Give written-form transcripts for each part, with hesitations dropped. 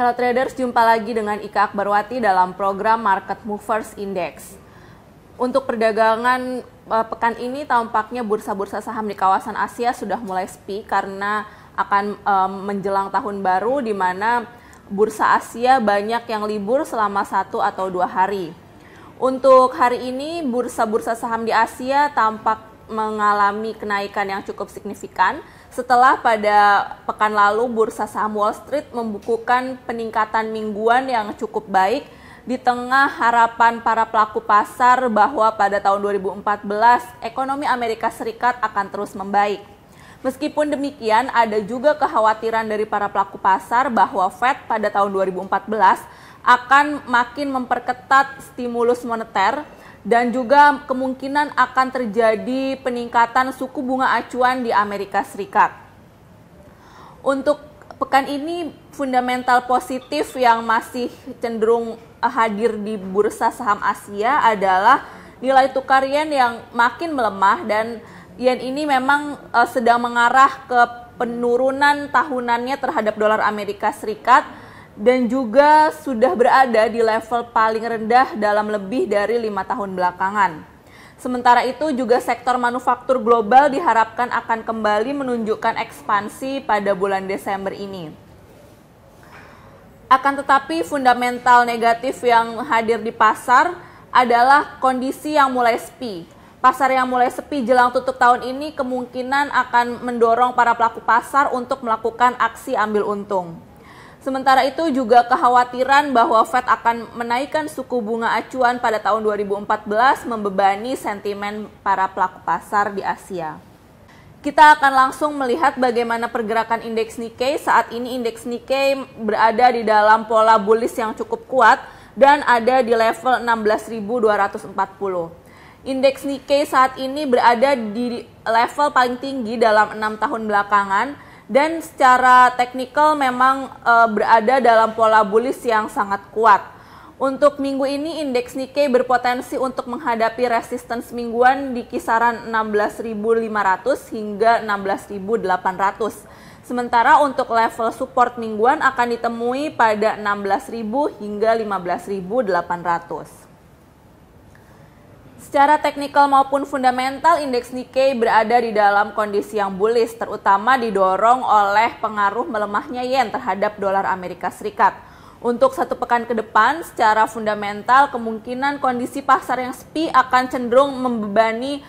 Halo traders, jumpa lagi dengan Ika Akbarwati dalam program Market Movers Index. Untuk perdagangan pekan ini tampaknya bursa-bursa saham di kawasan Asia sudah mulai sepi karena akan menjelang tahun baru di mana bursa Asia banyak yang libur selama 1 atau 2 hari. Untuk hari ini bursa-bursa saham di Asia tampak mengalami kenaikan yang cukup signifikan setelah pada pekan lalu bursa saham Wall Street membukukan peningkatan mingguan yang cukup baik di tengah harapan para pelaku pasar bahwa pada tahun 2014 ekonomi Amerika Serikat akan terus membaik. Meskipun demikian, ada juga kekhawatiran dari para pelaku pasar bahwa Fed pada tahun 2014 akan makin memperketat stimulus moneter dan juga kemungkinan akan terjadi peningkatan suku bunga acuan di Amerika Serikat. Untuk pekan ini, fundamental positif yang masih cenderung hadir di bursa saham Asia adalah nilai tukar yen yang makin melemah dan yen ini memang sedang mengarah ke penurunan tahunannya terhadap dolar Amerika Serikat dan juga sudah berada di level paling rendah dalam lebih dari 5 tahun belakangan. Sementara itu juga sektor manufaktur global diharapkan akan kembali menunjukkan ekspansi pada bulan Desember ini. Akan tetapi fundamental negatif yang hadir di pasar adalah kondisi yang mulai sepi. Pasar yang mulai sepi jelang tutup tahun ini kemungkinan akan mendorong para pelaku pasar untuk melakukan aksi ambil untung. Sementara itu juga kekhawatiran bahwa Fed akan menaikkan suku bunga acuan pada tahun 2014 membebani sentimen para pelaku pasar di Asia. Kita akan langsung melihat bagaimana pergerakan indeks Nikkei. Saat ini indeks Nikkei berada di dalam pola bullish yang cukup kuat dan ada di level 16.240. Indeks Nikkei saat ini berada di level paling tinggi dalam 6 tahun belakangan. Dan secara teknikal memang berada dalam pola bullish yang sangat kuat. Untuk minggu ini indeks Nikkei berpotensi untuk menghadapi resistance mingguan di kisaran 16.500 hingga 16.800. Sementara untuk level support mingguan akan ditemui pada 16.000 hingga 15.800. Secara teknikal maupun fundamental, indeks Nikkei berada di dalam kondisi yang bullish, terutama didorong oleh pengaruh melemahnya yen terhadap dolar Amerika Serikat. Untuk 1 pekan ke depan, secara fundamental, kemungkinan kondisi pasar yang sepi akan cenderung membebani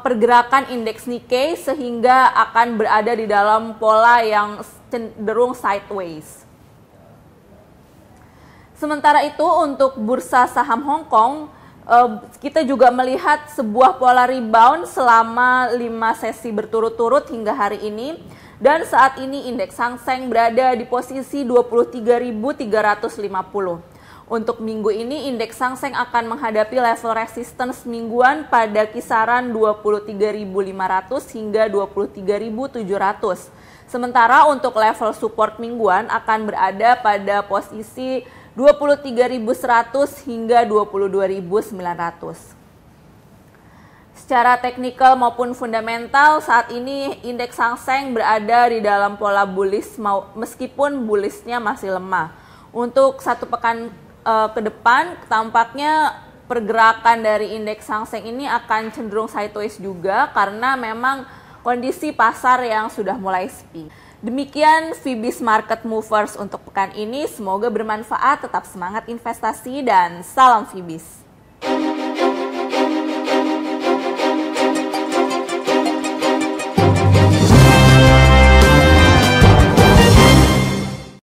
pergerakan indeks Nikkei sehingga akan berada di dalam pola yang cenderung sideways. Sementara itu, untuk bursa saham Hong Kong, kita juga melihat sebuah pola rebound selama 5 sesi berturut-turut hingga hari ini. Dan saat ini indeks Hang Seng berada di posisi 23.350. Untuk minggu ini indeks Hang Seng akan menghadapi level resistance mingguan pada kisaran 23.500 hingga 23.700. Sementara untuk level support mingguan akan berada pada posisi 23.100 hingga 22.900. Secara teknikal maupun fundamental, saat ini indeks Hang Seng berada di dalam pola bullish meskipun bullishnya masih lemah. Untuk 1 pekan ke depan, tampaknya pergerakan dari indeks Hang Seng ini akan cenderung sideways juga karena memang kondisi pasar yang sudah mulai sepi. Demikian Fibis Market Movers untuk pekan ini. Semoga bermanfaat, tetap semangat investasi dan salam Fibis.